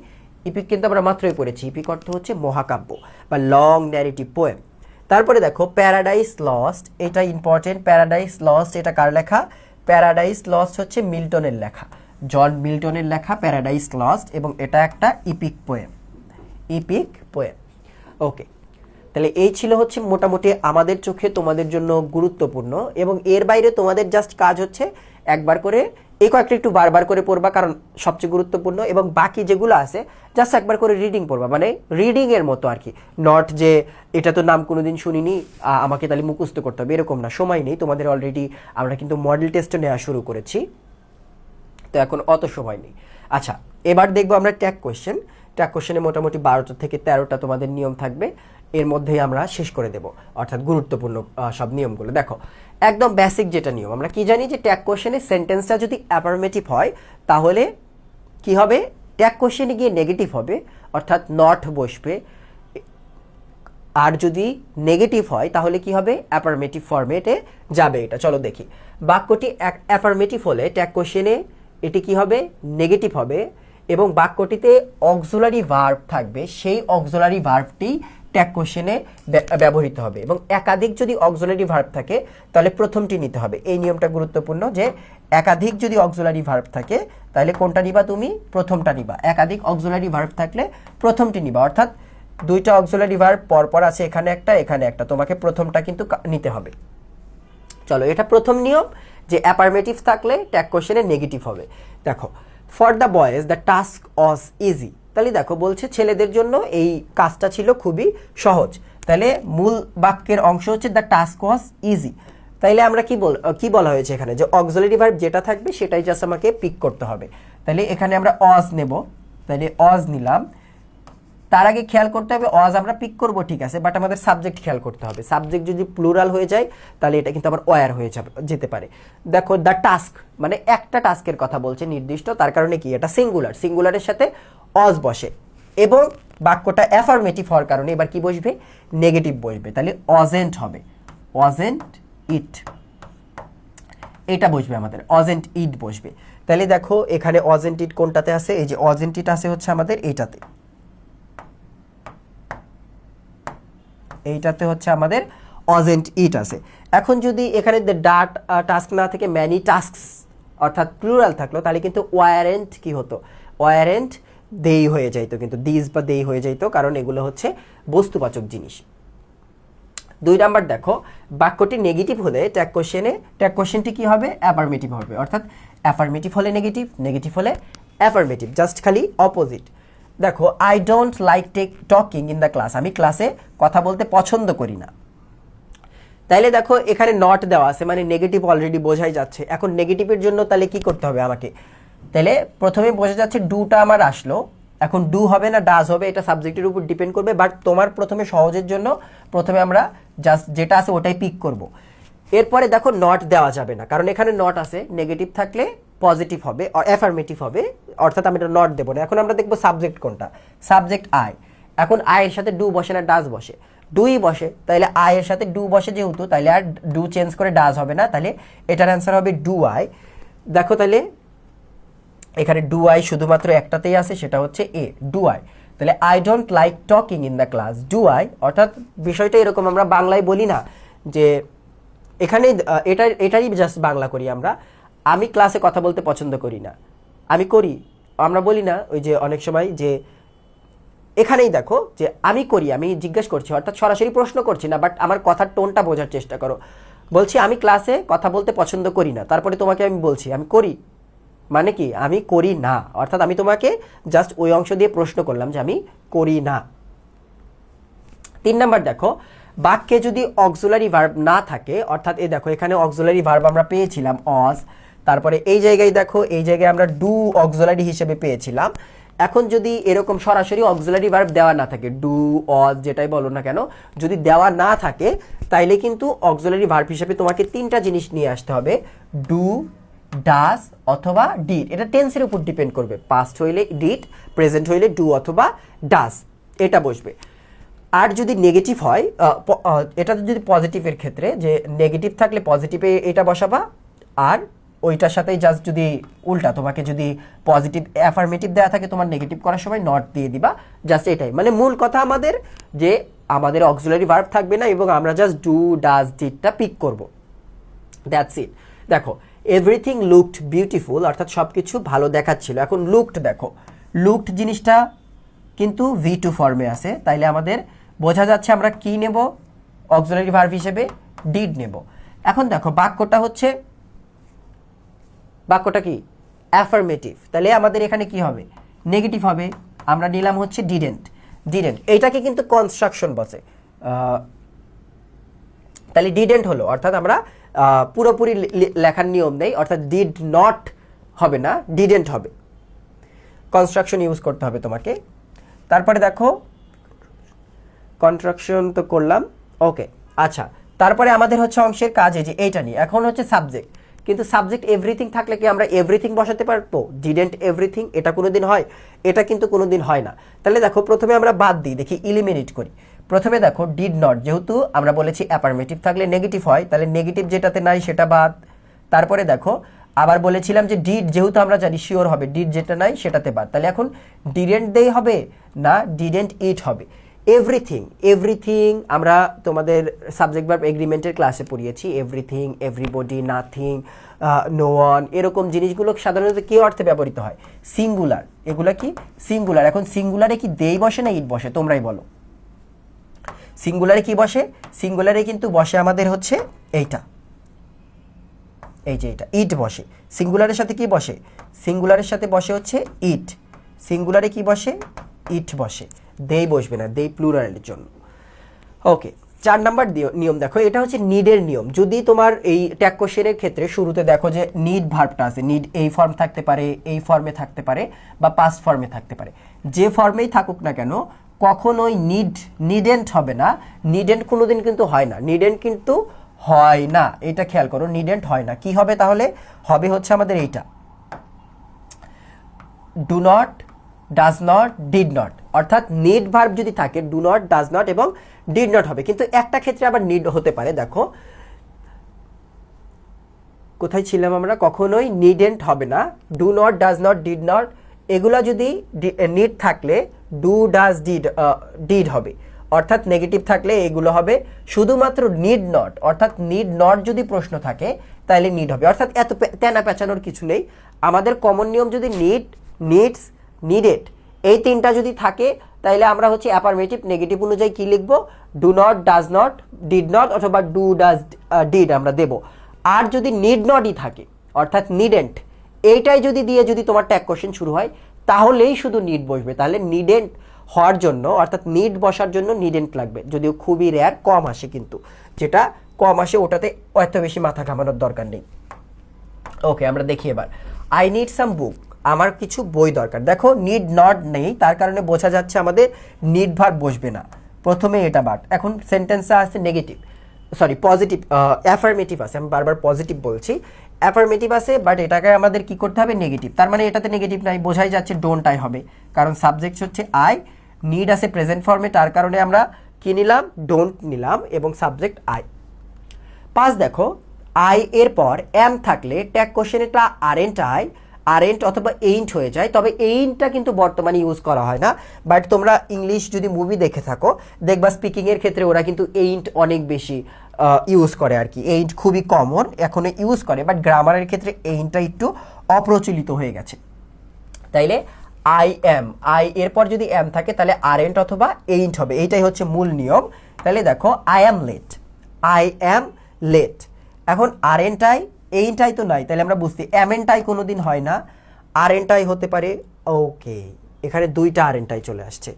ইপিক কিন্তু আমরা মাত্রই পড়েছি। ইপিক অর্থ হচ্ছে মহাকাব্য বা লং ন্যারেটিভ পোয়েম। তারপরে দেখো প্যারাডাইস লস্ট, এটা ইম্পর্টেন্ট। প্যারাডাইস লস্ট এটা কার লেখা? প্যারাডাইস লস্ট হচ্ছে মিল্টনের লেখা, জন মিল্টনের লেখা প্যারাডাইস লস্ট, এবং এটা একটা ইপিক পোয়েম, ইপিক পোয়েম। ওকে, তাহলে এই ছিল হচ্ছে মোটামুটি আমাদের চোখে তোমাদের জন্য গুরুত্বপূর্ণ, এবং এর বাইরে তোমাদের জাস্ট কাজ হচ্ছে একবার করে এই কয়েকটা একটু বারবার করে পড়বা, কারণ সবচেয়ে গুরুত্বপূর্ণ, এবং বাকি যেগুলো আছে জাস্ট একবার করে রিডিং পড়বা, মানে রিডিং এর মতো আর কি, নট যে এটা তো নাম কোনোদিন শুনিনি আমাকে তাহলে মুখস্থ করতে হবে, এরকম না, সময় নেই তোমাদের। অলরেডি আমরা কিন্তু মডেল টেস্টও নেওয়া শুরু করেছি, তো এখন অত সময় নেই। আচ্ছা, এবার দেখবো আমরা ট্যাগ কোয়েশ্চেন। ট্যাগ কোয়েশ্চেনে মোটামুটি 12টা থেকে 13টা তোমাদের নিয়ম থাকবে, এর মধ্যেই আমরা শেষ করে দেব, অর্থাৎ গুরুত্বপূর্ণ সব নিয়মগুলো। দেখো একদম বেসিক যেটা নিয়ম, আমরা কি জানি যে ট্যাগ কোয়েশ্চেনে সেন্টেন্সটা যদি অ্যাফার্মেটিভ হয় তাহলে কি হবে? ট্যাগ কোয়েশ্চেনে গিয়ে নেগেটিভ হবে, অর্থাৎ নট বসবে। আর যদি নেগেটিভ হয় তাহলে কি হবে? অ্যাফার্মেটিভ ফরম্যাটে যাবে এটা। চলো দেখি, বাক্যটি অ্যাফার্মেটিভ হলে ট্যাগ কোয়েশ্চেনে এটি কি হবে? নেগেটিভ হবে, এবং বাক্যটিতে অক্সিলারি ভার্ব থাকবে, সেই অক্সিলারি ভার্বটি ট্যাগ কোয়েশ্চেনে ব্যবহৃত হবে, এবং একাধিক যদি অক্সিলারি ভার্ব থাকে তাহলে প্রথমটি নিতে হবে। এই নিয়মটা গুরুত্বপূর্ণ যে একাধিক যদি অক্সিলারি ভার্ব থাকে তাহলে কোনটা নিবা? তুমি প্রথমটা নিবা। একাধিক অক্সিলারি ভার্ব থাকলে প্রথমটি নিবা, অর্থাৎ দুইটা অক্সিলারি ভার্ব পরপর আছে, এখানে একটা এখানে একটা, তোমাকে প্রথমটা কিন্তু নিতে হবে। চলো, এটা প্রথম নিয়ম যে অ্যাফার্মেটিভ থাকলে ট্যাগ কোয়েশ্চেনে নেগেটিভ হবে। দেখো, for the boys the task was easy, তাহলে দেখো বলছে ছেলেদের জন্য এই কাজটা ছিল খুবই সহজ, তাহলে মূল বাক্যের অংশ হচ্ছে দ্য টাস্ক ওয়াজ ইজি। তাইলে আমরা কি বলা হয়েছে এখানে? যে অক্সিলারি ভার্ব যেটা থাকবে সেটাই জাস্ট আমাকে পিক করতে হবে। তাহলে এখানে আমরা অজ নেব, তাহলে অজ নিলাম। তার আগে খেয়াল করতে হবে অজ আমরা পিক করব, ঠিক আছে, বাট আমাদের সাবজেক্ট খেয়াল করতে হবে। সাবজেক্ট যদি প্লুরাল হয়ে যায় তাহলে এটা কিন্তু আবার ওয়ার হয়ে যেতে পারে। দেখো দ্য টাস্ক মানে একটা টাস্কের কথা বলছে নির্দিষ্ট, তার কারণে কি এটা সিঙ্গুলার, সিঙ্গুলারের সাথে অজ বসে, এবং বাক্যটা অ্যাফার্মেটিভ হওয়ার কারণে এবার কি বসবে? নেগেটিভ বসবে, তাহলে অজেন্ট হবে, অজেন্ট ইট, এটা বসবে আমাদের, অজেন্ট ইট বসবে। তাহলে দেখো এখানে অজেন্ট ইট কোনটাতে আছে? এই যে অজেন্ট ইট আছে হচ্ছে আমাদের এইটাতে, এইটাতে হচ্ছে আমাদের অজেন্ট ইট আছে। এখন যদি এখানে ডাট টাস্ক না থেকে ম্যানি টাস্কস অর্থাৎ প্লুরাল থাকলো তাহলে কিন্তু ওয়ারেন্ট কি হতো? ওয়ারেন্ট দেই হয়ে যাইতো, কিন্তু দিস বা দেই হয়ে যাইতো, কারণ এগুলো হচ্ছে বস্তুবাচক জিনিস। 2 নাম্বার দেখো, বাক্যটি নেগেটিভ হলে ট্যাগ কোশ্চেনটি কি হবে? অ্যাফার্মেটিভ হবে, অর্থাৎ অ্যাফার্মেটিভ হলে নেগেটিভ, নেগেটিভ হলে অ্যাফার্মেটিভ, জাস্ট খালি অপোজিট। দেখো I don't like talking in the class, আমি ক্লাসে কথা বলতে পছন্দ করি না। তাইলে দেখো এখানে নট দেওয়া আছে, মানে নেগেটিভ অলরেডি বোঝাই যাচ্ছে। এখন নেগেটিভের জন্য তাহলে কি করতে হবে আমাকে? তাহলে প্রথমে বোঝা যাচ্ছে ডুটা আমার আসলো, এখন ডু হবে না ডাজ হবে, এটা সাবজেক্টের উপর ডিপেন্ড করবে, বাট তোমার প্রথমে সহজের জন্য প্রথমে আমরা জাস্ট যেটা আছে ওটাই পিক করব। এরপরে দেখো নট দেওয়া যাবে না, কারণ এখানে নট আছে, নেগেটিভ থাকলে পজিটিভ হবে, অ্যাফার্মেটিভ হবে, অর্থাৎ আমি এটা নট দেবো না। এখন আমরা দেখবো সাবজেক্ট কোনটা, সাবজেক্ট আই। এখন আই এর সাথে ডু বসে না ডাজ বসে? ডুই বসে, তাহলে আই এর সাথে ডু বসে যেহেতু, তাহলে আর ডু চেঞ্জ করে ডাজ হবে না, তাহলে এটার অ্যান্সার হবে ডু আই। দেখো তাহলে এখানে ডু আই শুধুমাত্র একটাতেই আছে, সেটা হচ্ছে এ, ডু আই। তাহলে I don't like talking in the class, do I. অর্থাৎ বিষয়টা এরকম, আমরা বাংলায় বলি না যে এখানে এটারই জাস্ট বাংলা করি আমরা, আমি ক্লাসে কথা বলতে পছন্দ করি না, আমি করি, আমরা বলি না ওই যে অনেক সময় যে এখানেই দেখো যে আমি করি, আমি জিজ্ঞেস করছি, অর্থাৎ সরাসরি প্রশ্ন করছি না, বাট আমার কথার টোনটা বোঝার চেষ্টা করো। বলছি আমি ক্লাসে কথা বলতে পছন্দ করি না, তারপরে তোমাকে আমি বলছি আমি করি, মানে কি আমি করি না, অর্থাৎ আমি তোমাকে জাস্ট ওই অংশ দিয়ে প্রশ্ন করলাম যে আমি করি না। 3 নাম্বার দেখো, বাক্যে যদি অক্সিলারি ভার্ব না থাকে, অর্থাৎ এই দেখো এখানে অক্সিলারি ভার্ব আমরা পেয়েছিলাম অজ, তারপরে এই জায়গায় দেখো এই জায়গায় আমরা ডু অক্সিলারি হিসেবে পেয়েছিলাম। এখন যদি এরকম সরাসরি অক্সিলারি ভার্ব দেওয়া না থাকে, ডু অজ যেটাই বলো না কেন, যদি দেওয়া না থাকে তাইলে কিন্তু অক্সিলারি ভার্ব হিসেবে তোমাকে 3টা জিনিস নিয়ে আসতে হবে, ডু ডাজ অথবা ডিড, এটা টেন্সের উপর ডিপেন্ড করবে। পাস্ট হইলে ডিড, প্রেজেন্ট হইলে ডু অথবা ডাজ, এটা বসবে। আর যদি নেগেটিভ হয়, এটা যদি পজিটিভের ক্ষেত্রে, যে নেগেটিভ থাকলে পজিটিভে এটা বসাবা, আর ওইটার সাথেই জাস্ট যদি উল্টা তোমাকে যদি পজিটিভ অ্যাফার্মেটিভ দেওয়া থাকে তোমার নেগেটিভ করার সময় নট দিয়ে দিবা, জাস্ট এটাই। মানে মূল কথা আমাদের যে আমাদের অক্সিলারি ভার্ব থাকবে না এবং আমরা জাস্ট ডু ডাজ ডিডটা পিক করব, দ্যাটস ইট। দেখো এভরিথিং লুকড বিউটিফুল, অর্থাৎ সব কিছু ভালো দেখাচ্ছিল। এখন লুকড, দেখো লুকড জিনিসটা কিন্তু V2 ফর্মে আছে, তাইলে আমাদের বোঝা যাচ্ছে আমরা কি নেব অক্সিলারি ভার্ব হিসেবে, ডিড নেব। এখন দেখো বাক্যটা কি অ্যাফার্মেটিভ, তাহলে আমাদের এখানে কি হবে নেগেটিভ হবে। আমরা নিলাম হচ্ছে ডিডেন্ট, এইটাকে কিন্তু কনস্ট্রাকশন বসে, তাহলে ডিডেন্ট হলো, অর্থাৎ আমরা পুরোপুরি লেখার নিয়ম নেই, অর্থাৎ ডিড নট হবে না, ডিডেন্ট হবে, কনস্ট্রাকশন ইউজ করতে হবে তোমাকে। তারপরে দেখো কনস্ট্রাকশন তো করলাম, ওকে। আচ্ছা, তারপরে আমাদের হচ্ছে অংশের কাজ, এই যে এইটা নিয়ে। এখন হচ্ছে সাবজেক্ট, কিন্তু সাবজেক্ট এভরিথিং থাকলে কি আমরা এভরিথিং বসাতে পারবো? ডিডেন্ট এভরিথিং, এটা কোনোদিন হয়? এটা কিন্তু কোনোদিন হয় না। তাহলে দেখো প্রথমে আমরা বাদ দিই, দেখি ইলিমিনেট করি। প্রথমে দেখো ডিড নট, যেহেতু আমরা বলেছি অ্যাফার্মেটিভ থাকলে নেগেটিভ হয়, তাহলে নেগেটিভ যেটাতে নাই সেটা বাদ। তারপরে দেখো আবার বলেছিলাম যে ডিড, যেহেতু আমরা জানি শিওর হবে, ডিড যেটা নাই সেটাতে বাদ। তাহলে এখন ডিডেন্ট দেই হবে না, ডিডেন্ট ইট হবে। এভরিথিং আমরা তোমাদের সাবজেক্ট ভার্ব এগ্রিমেন্টের ক্লাসে পড়িয়েছি, everything, everybody, nothing, no one, এরকম জিনিসগুলো সাধারণত কি অর্থে ব্যবহৃত হয়? সিঙ্গুলার। এগুলা কি সিঙ্গুলার। এখন সিঙ্গুলারে কি দেই বসে না ইট বসে? তোমরাই বলো। সিঙ্গুলারে কি বসে? সিঙ্গুলারে কিন্তু বসে আমাদের হচ্ছে এইটা, এই যে এটা ইট বসে। সিঙ্গুলারের সাথে কি বসে? সিঙ্গুলারের সাথে বসে হচ্ছে ইট। সিঙ্গুলারে কি বসে? ইট বসে, দেই বসবে না, দেই প্লুরালের জন্য। ওকে, 4 নাম্বার নিয়ম দেখো, এটা হচ্ছে নিডের নিয়ম। যদি তোমার এই ট্যাগ কোশ্চেনের ক্ষেত্রে শুরুতে দেখো যে নিড ভার্বটা আছে, নিড এই ফর্ম থাকতে পারে, এই ফর্মে থাকতে পারে, বা পাস্ট ফর্মে থাকতে পারে, যে ফর্মেই থাকুক না কেন কখনোই নিডেন্ট হবে না। নিডেন্ট কোনোদিন কিন্তু হয় না, নিডেন্ট কিন্তু হয় না, এটা খেয়াল করো, নিডেন্ট হয় না। কি হবে তাহলে? হবে হচ্ছে আমাদের এইটা, do not, does not, did not. অর্থাৎ নিড ভার্ব যদি থাকে ডু নট, ডাজ নট এবং ডিড নট হবে। কিন্তু একটা ক্ষেত্রে আবার নিড হতে পারে, দেখো কোথায় ছিলাম আমরা, কখনোই নিডেন্ট হবে না, do not, does not, did not, এগুলা যদি নিড থাকলে ডু, ডাজ, ডিড হবে। অর্থাৎ নেগেটিভ থাকলে এগুলো হবে শুধুমাত্র নিড নট, অর্থাৎ নিড নট যদি প্রশ্ন থাকে তাহলে নিড হবে। অর্থাৎ এত তেনা পেঁচানোর কিছু নেই। আমাদের কমন নিয়ম যদি নিড, নিডস, নিডেড এই তিনটা যদি থাকে তাহলে আমরা হচ্ছে অ্যাফার্মেটিভ নেগেটিভ অনুযায়ী কি লিখবো? Do not, does not, did not অথবা ডু, ডাজ, ডিড আমরা দেব। আর যদি নিড নটই থাকে অর্থাৎ নিডেন্ট, এইটাই যদি দিয়ে যদি তোমার ট্যাগ কোশ্চেন শুরু হয় তাহলেই শুধু নিড বসবে। তাহলে নিডেন্ট হওয়ার জন্য অর্থাৎ নিড বসার জন্য নিডেন্ট লাগবে, যদিও খুবই রেয়ার, কম আসে, কিন্তু যেটা কম আসে ওটাতে এত বেশি মাথা ঘামানোর দরকার নেই। ওকে, আমরা দেখি এবার আই নিড সাম বুক, আমার কিছু বই দরকার। দেখো নিড নট নেই, তার কারণে বোঝা যাচ্ছে আমাদের নিড ভার্ব বসবে না, প্রথমে এটা বাট। এখন সেন্টেন্সে আসছে নেগেটিভ, সরি পজিটিভ, অ্যাফার্মেটিভ আছে, আমি বারবার পজিটিভ বলছি, অ্যাফার্মেটিভ আছে, বাট এটাকে আমাদের কি করতে হবে? নেগেটিভ। তার মানে এটাতে নেগেটিভ নাই, বোঝাই যাচ্ছে ডোন্ট আই হবে, কারণ সাবজেক্ট হচ্ছে আই, নিড আছে প্রেজেন্ট ফর্মে, তার কারণে আমরা কি নিলাম? ডোন্ট নিলাম এবং সাবজেক্ট আই। 5 দেখো, আই এর পর এম থাকলে ট্যাগ কোশ্চেন এটা আরেন্ট অথবা এইন্ট হয়ে যায়, তবে এইন্টটা কিন্তু বর্তমানে ইউজ করা হয় না। বাট তোমরা ইংলিশ যদি মুভি দেখে থাকো দেখবা স্পিকিংয়ের ক্ষেত্রে ওরা কিন্তু এইন্ট অনেক বেশি ইউজ করে আর কি, এইন্ট খুবই কমন এখনো ইউজ করে, বাট গ্রামারের ক্ষেত্রে এইন্টটা একটু অপ্রচলিত হয়ে গেছে। তাইলে আই এম, আই এরপর যদি এম থাকে তাহলে আরেন্ট অথবা এইন্ট হবে, এইটাই হচ্ছে মূল নিয়ম। তাহলে দেখো আই অ্যাম লেট, এখন আরেন্টাই, এইটাই তো নাই, তাহলে আমরা বুঝতে এমএনটাই কোনোদিন হয় না, আরেন্টাই হতে পারে। ওকে, এখানে দুইটা আরেন্টাই চলে আসছে,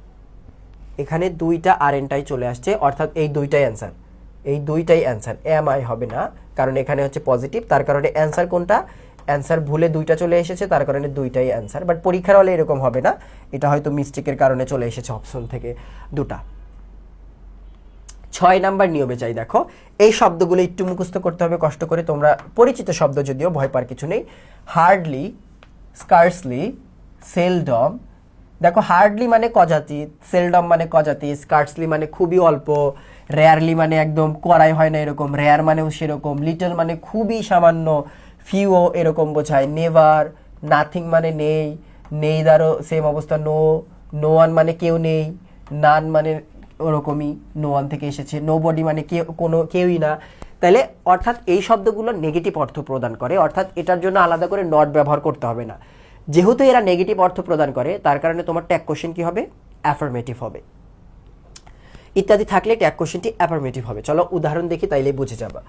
এখানে দুইটা আরেন্টাই চলে আসছে, অর্থাৎ এই দুইটাই অ্যান্সার, এই দুইটাই অ্যান্সার, এম আই হবে না, কারণ এখানে হচ্ছে পজিটিভ, তার কারণে অ্যান্সার কোনটা? অ্যান্সার ভুলে দুইটা চলে এসেছে, তার কারণে দুইটাই অ্যান্সার। বাট পরীক্ষার হলে এরকম হবে না, এটা হয়তো মিস্টেকের কারণে চলে এসেছে অপশন থেকে দুটা। 6 নাম্বার নিয়মে যাই। দেখো এই শব্দগুলো একটু মুখস্থ করতে হবে কষ্ট করে, তোমরা পরিচিত শব্দ যদিও, ভয় পাওয়ার কিছু নেই। Hardly, scarcely, seldom. দেখো হার্ডলি মানে কজাতি, সেলডম মানে কজাতি, স্কার্সলি মানে খুবই অল্প, রেয়ারলি মানে একদম করাই হয় না এরকম, রেয়ার মানেও সেরকম, লিটল মানে খুবই সামান্য, ফিউও এরকম বোঝায়, নেভার, নাথিং মানে নেই, নেইদারও সেম অবস্থা, নো, নো ওয়ান মানে কেউ নেই, নান মানে ওরকমই নো ওয়ান থেকে এসেছে, নো বডি মানে কেউই না। তাহলে অর্থাৎ এই শব্দগুলো নেগেটিভ অর্থ প্রদান করে, অর্থাৎ এটার জন্য আলাদা করে নট ব্যবহার করতে হবে না। যেহেতু এরা নেগেটিভ অর্থ প্রদান করে তার কারণে তোমার ট্যাগ কোশ্চেন কি হবে? অ্যাফার্মেটিভ হবে। ইত্যাদি থাকলে ট্যাগ কোশ্চেনটি অ্যাফার্মেটিভ হবে। চলো উদাহরণ দেখি, তাইলে বুঝে যাবা।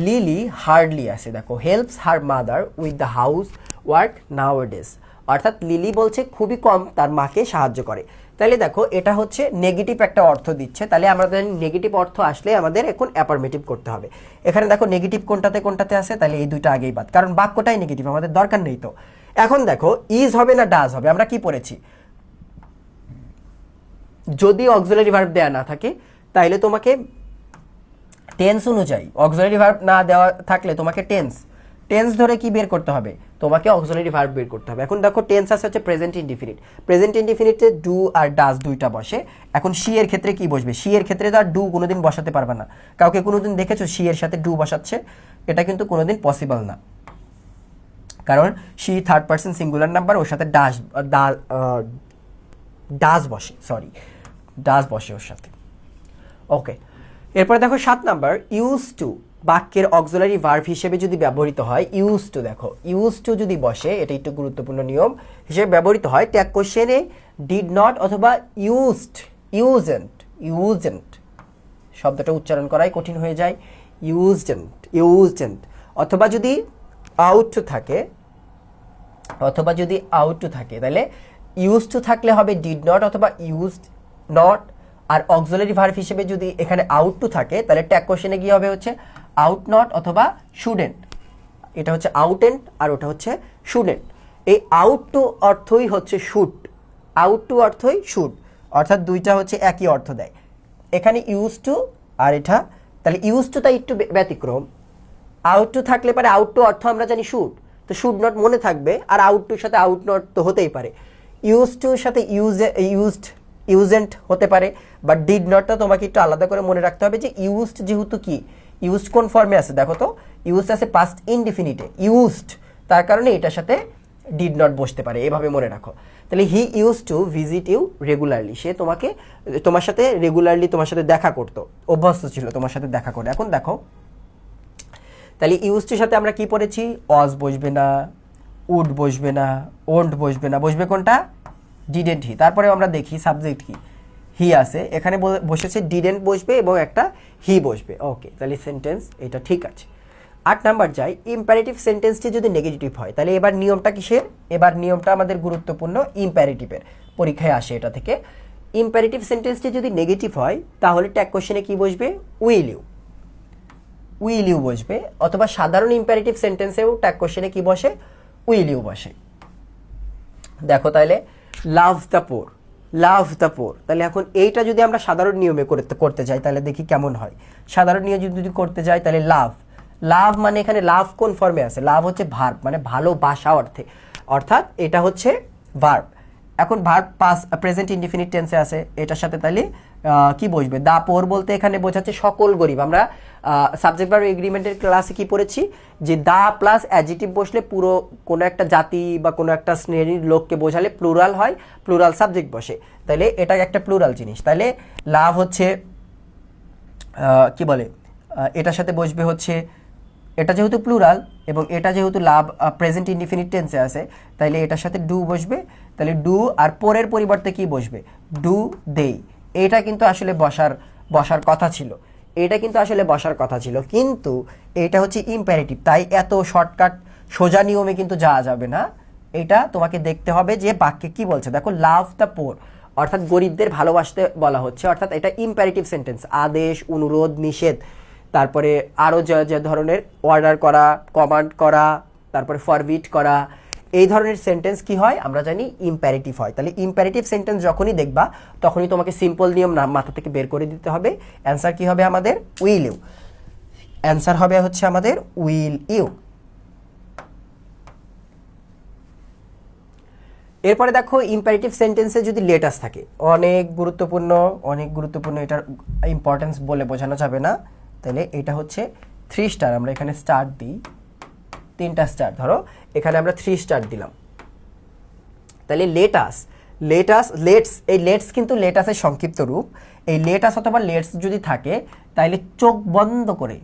লিলি হার্ডলি আছে, দেখো helps her mother with the house work নাওয়াডেজ। অর্থাৎ লিলি বলছে খুবই কম তার মাকে সাহায্য করে। তাহলে দেখো এটা হচ্ছে নেগেটিভ একটা অর্থ দিচ্ছে, তাহলে আমাদের নেগেটিভ অর্থ আসলে আমাদের এখন অ্যাফার্মেটিভ করতে হবে। এখানে দেখো নেগেটিভ কোনটাতে কোনটাতে আছে, তাহলে এই দুইটা আগেই বাদ, কারণ বাক্যটাই নেগেটিভ, আমাদের দরকার নেই। তো এখন দেখো ইজ হবে না ডাজ হবে, আমরা কি পড়েছি? যদি অক্সিলারি ভার্ব দেয়া না থাকে তাহলে তোমাকে টেন্স অনুযায়ী, অক্সিলারি ভার্ব না দেওয়া থাকলে তোমাকে টেন্স ধরে কি বের করতে হবে? তোমাকে অক্সিলারি ভার্ব বের করতে হবে। এখন দেখো টেন্স আছে হচ্ছে প্রেজেন্ট ইনডিফিনিট, প্রেজেন্ট ইনডিফিনিটে ডু আর ডাজ দুইটা বসে। এখন শি এর ক্ষেত্রে কি বসবে? শি এর ক্ষেত্রে তো আর ডু কোনোদিন বসাতে পারবে না। কাউকে কোনোদিন দেখেছো শি এর সাথে ডু বসাচ্ছে? এটা কিন্তু কোনোদিন পসিবল না, কারণ she third person singular number, ওর সাথে ডাজ বসে, ডাজ বসে ওর সাথে। ওকে, এরপরে দেখো 7 নাম্বার, ইউজ টু বাক্যের অক্সিলারি ভার্ব হিসেবে যদি ব্যবহৃত হয়, ইউজ টু, দেখো ইউজ টু যদি বসে, এটা একটু গুরুত্বপূর্ণ নিয়ম, হিসেবে ব্যবহৃত হয় ট্যাগ কোশ্চেনে ডিড নট অথবা ইউজেন্ট শব্দটা উচ্চারণ করাই কঠিন হয়ে যায়, ইউজেন্ট। অথবা যদি আউট টু থাকে, তাহলে ইউজ টু থাকলে হবে ডিড নট অথবা ইউজড নট। আর অক্সিলারি ভার্ব হিসেবে যদি এখানে আউট টু থাকে তাহলে ট্যাগ কোশ্চেনে গিয়ে হবে হচ্ছে আউট নট অথবা শুডেন্ট। এটা হচ্ছে আউটেন্ট আর ওটা হচ্ছে শুডেন্ট। এই আউট টু অর্থই হচ্ছে শুড, অর্থাৎ দুইটা হচ্ছে একই অর্থ দেয়। এখানে ইউজ টু আর এটা, তাহলে ইউজ টু তাই একটু ব্যতিক্রম। আউট টু থাকলে পারে আউট টু অর্থ আমরা জানি শুড, তো শুড নট মনে থাকবে, আর আউট টুর সাথে আউট নট তো হতেই পারে। ইউজ টুর সাথে ইউজেন্ট হতে পারে, বাট ডিড নটটা তোমাকে একটু আলাদা করে মনে রাখতে হবে যে ইউজড যেহেতু কি, ইউজড কোন ফর্মে আছে দেখো তো, ইউজড আছে পাস্ট ইনডিফিনিটে, ইউজড, তার কারণে এটার সাথে ডিড নট বসতে পারে, এভাবে মনে রাখো। তাহলে he use to visit you regularly, সে তোমার সাথে রেগুলারলি তোমার সাথে দেখা করতো, অভ্যস্ত ছিল তোমার সাথে দেখা করে। এখন দেখো তাহলে ইউজ টুর সাথে আমরা কি পড়েছি? অজ বসবে না, উড বসবে না, ওন্ট বসবে না, বসবে কোনটা? Didn't he. তারপরে আমরা দেখি সাবজেক্ট কি, হি আছে, এখানে বসেছে ডিডেন্ট বসবে এবং একটা হি বসবে। ওকে, তাহলে সেন্টেন্স এটা ঠিক আছে। 8 নাম্বার যাই, ইম্পারেটিভ সেন্টেন্সটি যদি নেগেটিভ হয় তাহলে এবার নিয়মটা কিসের? এবার নিয়মটা আমাদের গুরুত্বপূর্ণ, ইম্পারেটিভের, পরীক্ষায় আসে এটা থেকে। ইম্পারেটিভ সেন্টেন্সটি যদি নেগেটিভ হয় তাহলে ট্যাগ কোশ্চেনে কি বসবে? উইল ইউ বসবে, অথবা সাধারণ ইম্পারেটিভ সেন্টেন্সেও ট্যাগ কোশ্চেনে কি বসে? উইল ইউ বসে। দেখো তাহলে লাভ দ্য পোর, তাহলে এখন এইটা যদি আমরা সাধারণ নিয়মে করতে যাই তাহলে দেখি কেমন হয়। সাধারণ নিয়মে যদি করতে যাই তাহলে লাভ মানে এখানে লাভ কোন ফর্মে আছে? লাভ হচ্ছে ভার্ব, মানে ভালোবাসা অর্থে, অর্থাৎ এটা হচ্ছে ভার্ব। এখন ভার্ব পাস্ট প্রেজেন্ট ইনডিফিনিট টেন্সে আছে, এটার সাথে তাহলে কি বসবে? দা পোর বলতে এখানে বোঝাচ্ছে সকল গরিব। আমরা সাবজেক্ট ভার্ব এগ্রিমেন্টের ক্লাসে কি পড়েছি যে দা প্লাস অ্যাডজেক্টিভ বসলে পুরো কোনো একটা জাতি বা কোনো একটা শ্রেণীর লোককে বোঝালে প্লুরাল হয়, প্লুরাল সাবজেক্ট বসে, তাহলে এটা একটা প্লুরাল জিনিস। তাহলে লাভ হচ্ছে কি বলে, এটার সাথে বসবে হচ্ছে, এটা যেহেতু প্লুরাল এবং এটা যেহেতু লাভ প্রেজেন্ট ইনডিফিনিট টেন্সে আছে, তাহলে এটার সাথে ডু বসবে, তাহলে ডু আর পরের পরিবর্তে কি বসবে? ডু দেই। এটা কিন্তু আসলে বসার কথা ছিল, কিন্তু এটা হচ্ছে ইম্পারেটিভ, তাই এত শর্টকাট সোজা নিয়মে কিন্তু যাওয়া যাবে না। এটা তোমাকে দেখতে হবে যে বাক্যে কি বলছে। দেখো লাভ দ্য পোর অর্থাৎ গরিবদের ভালোবাসতে বলা হচ্ছে, অর্থাৎ এটা ইম্পারেটিভ সেন্টেন্স, আদেশ, অনুরোধ, নিষেধ, তারপরে আরও যে ধরনের অর্ডার করা, কমান্ড করা, তারপরে ফরবিট করা, এই ধরনের সেন্টেন্স কি হয় আমরা জানি ইম্প্যারেটিভ হয়। তাহলে ইম্প্যারেটিভ সেন্টেন্স যখনই দেখবা তখনই তোমাকে সিম্পল নিয়ম মাথা থেকে বের করে দিতে হবে। অ্যান্সার কি হবে আমাদের? Will you. অ্যান্সার হবে হচ্ছে আমাদের উইল ইউ। এরপরে দেখো ইম্পারেটিভ সেন্টেন্সে যদি লেটাস থাকে, অনেক গুরুত্বপূর্ণ, এটার ইম্পর্টেন্স বলে বোঝানো যাবে না। তাহলে এটা হচ্ছে 3 স্টার, আমরা এখানে স্টার দিই 3টা স্টার, ধরো এখানে আমরা 3 স্টার দিলাম। তাহলে লেটস, এই লেটস কিন্তু লেটাসের সংক্ষিপ্ত রূপ। এই লেটাস অথবা লেটস যদি থাকে তাহলে চোখ বন্ধ করে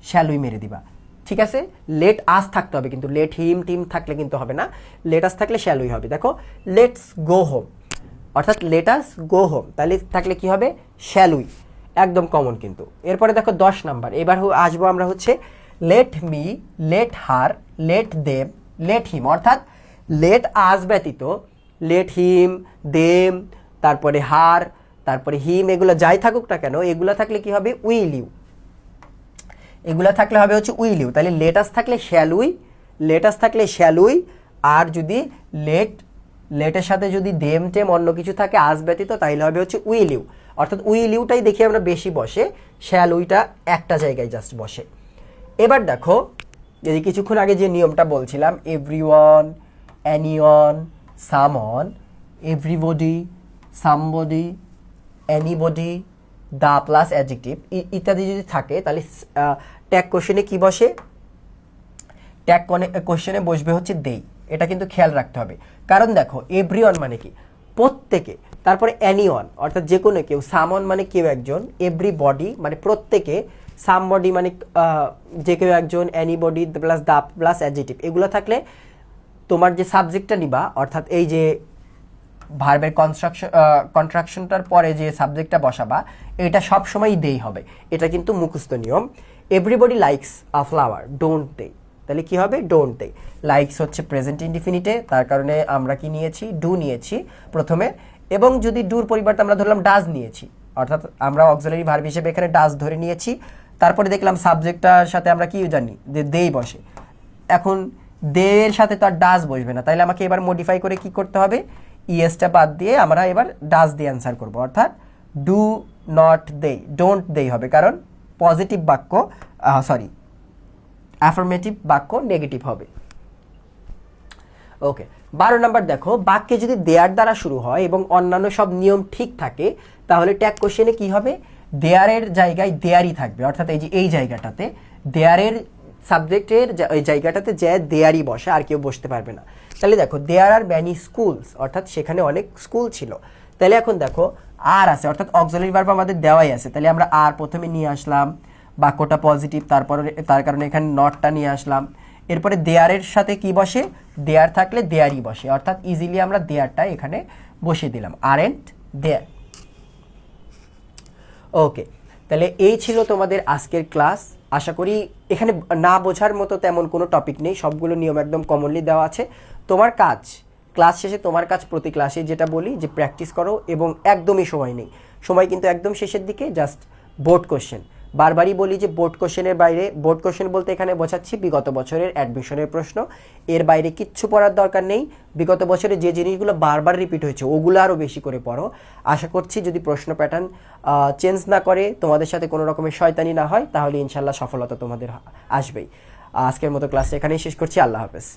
শ্যালুই মেরে দিবা, ঠিক আছে? লেট আস থাকতে হবে, কিন্তু লেট হিম টিম থাকলে কিন্তু হবে না, লেটাস থাকলে শ্যালুই হবে। দেখো লেটস গো হোম, অর্থাৎ লেটাস গো হোম, তাহলে থাকলে কি হবে? শ্যালুই, একদম কমন কিন্তু। এরপরে দেখো 10 নাম্বার, এবার আসবো আমরা হচ্ছে let me, let her, let them, let him, অর্থাৎ লেট আস ব্যতীত লেট হিম, দেম, তারপরে হার, তারপরে হিম, এগুলো যাই থাকুক না কেন, এগুলো থাকলে কি হবে? Will you. এগুলা থাকলে হবে হচ্ছে উইল ইউ। তাহলে লেটাস থাকলে শ্যালুই, আর যদি লেটের সাথে যদি দেম টেম অন্য কিছু থাকে আজ ব্যতীত, তাইলে হবে হচ্ছে উইল ইউ। অর্থাৎ উইল ইউটাই দেখি আমরা বেশি বসে, শ্যালুইটা একটা জায়গায় জাস্ট বসে। এবার দেখো যদি কিছুক্ষণ আগে যে নিয়মটা বলছিলাম, everyone, anyone, someone, everybody, somebody, anybody, the plus adjective ইত্যাদি যদি থাকে, তাহলে ট্যাগ কোশ্চেনে কি বসে? ট্যাগ কোশ্চেনে বসবে হচ্ছে দেই। এটা কিন্তু খেয়াল রাখতে হবে, কারণ দেখো এভরিওয়ান মানে কি? প্রত্যেকে, তারপরে অ্যানিওয়ান অর্থাৎ যে কোনো কেউ, সামন মানে কেউ একজন, এভরিবডি মানে প্রত্যেকে, সামবডি মানে যে কেউ একজন, anybody plus the plus adjective, এগুলো থাকলে তোমার যে সাবজেক্টটা নিবা, অর্থাৎ এই যে ভার্বের কন্ট্রাকশনটার পরে যে সাবজেক্টটা বসাবা, এটা সব সময় দেই হবে। এটা কিন্তু মুখস্থ নিয়ম। Everybody likes a flower, don't they, তাহলে কি হবে? Don't they. লাইকস হচ্ছে প্রেজেন্ট ইনডিফিনিটে, তার কারণে আমরা কি নিয়েছি? ডু নিয়েছি প্রথমে, এবং যদি ডুর পরিবর্তে আমরা ধরলাম ডাজ নিয়েছি, অর্থাৎ আমরা অক্সিলারি ভার্ব হিসেবে এখানে ডাজ ধরে নিয়েছি। তারপরে দেখলাম সাবজেক্টটার সাথে আমরা কি জানি? যে দেই বসে। এখন দে এর সাথে তো আর ডাজ বসবে না, তাইলে আমাকে এবার মডিফাই করে কি করতে হবে? ইএসটা বাদ দিয়ে আমরা এবার ডাজ দিয়ে অ্যান্সার করবো, অর্থাৎ ডু নট দে, ডোন্ট দেই হবে, কারণ পজিটিভ বাক্য, অ্যাফার্মেটিভ বাক্য নেগেটিভ হবে। ওকে, 12 নাম্বার দেখো, বাক্যে যদি দেয়ার দ্বারা শুরু হয় এবং অন্যান্য সব নিয়ম ঠিক থাকে, তাহলে ট্যাগ কোশ্চেনে কি হবে? দেয়ারের জায়গায় দেয়ারই থাকবে, অর্থাৎ এই যে এই জায়গাটাতে দেয়ারের সাবজেক্টের ওই জায়গাটাতে যে দেয়ারই বসে, আর কেউ বসতে পারবে না। তাহলে দেখো দেয়ার আর ম্যানি স্কুলস, অর্থাৎ সেখানে অনেক স্কুল ছিল। তাহলে এখন দেখো আর আছে, অর্থাৎ অক্সিলারি ভার্ব আমাদের দেওয়াই আছে, তাহলে আমরা আর প্রথমে নিয়ে আসলাম, বাক্যটা পজিটিভ, তারপরে তার কারণে এখানে নটটা নিয়ে আসলাম। এরপরে দেয়ারের সাথে কি বসে? দেয়ার থাকলে দেয়ারই বসে, অর্থাৎ ইজিলি আমরা দেয়ারটা এখানে বসিয়ে দিলাম, আরএন্ট দেয়ার। ওকে, তাহলে এই ছিল তোমাদের আজকের ক্লাস। আশা করি এখানে না বোঝার মতো তেমন কোনো টপিক নেই, সবগুলো নিয়ম একদম কমনলি দেওয়া আছে। তোমার কাজ ক্লাস শেষে, তোমার কাজ প্রতি ক্লাসে যেটা বলি যে প্র্যাকটিস করো, এবং একদমই সময় নেই, সময় কিন্তু একদম শেষের দিকে, জাস্ট বোর্ড কোশ্চেন। বারবারই বলি যে বোর্ড কোশ্চেনের বাইরে, বোর্ড কোশ্চেন বলতে এখানে বোঝাচ্ছি বিগত বছরের অ্যাডমিশনের প্রশ্ন, এর বাইরে কিচ্ছু পড়ার দরকার নেই। বিগত বছরে যে জিনিসগুলো বারবার রিপিট হয়েছে ওগুলো আরও বেশি করে পড়ো। আশা করছি যদি প্রশ্ন প্যাটার্ন চেঞ্জ না করে, তোমাদের সাথে কোনো রকমের শয়তানি না হয়, তাহলে ইনশাল্লাহ সফলতা তোমাদের আসবেই। আজকের মতো ক্লাসটা এখানেই শেষ করছি। আল্লাহ হাফেজ।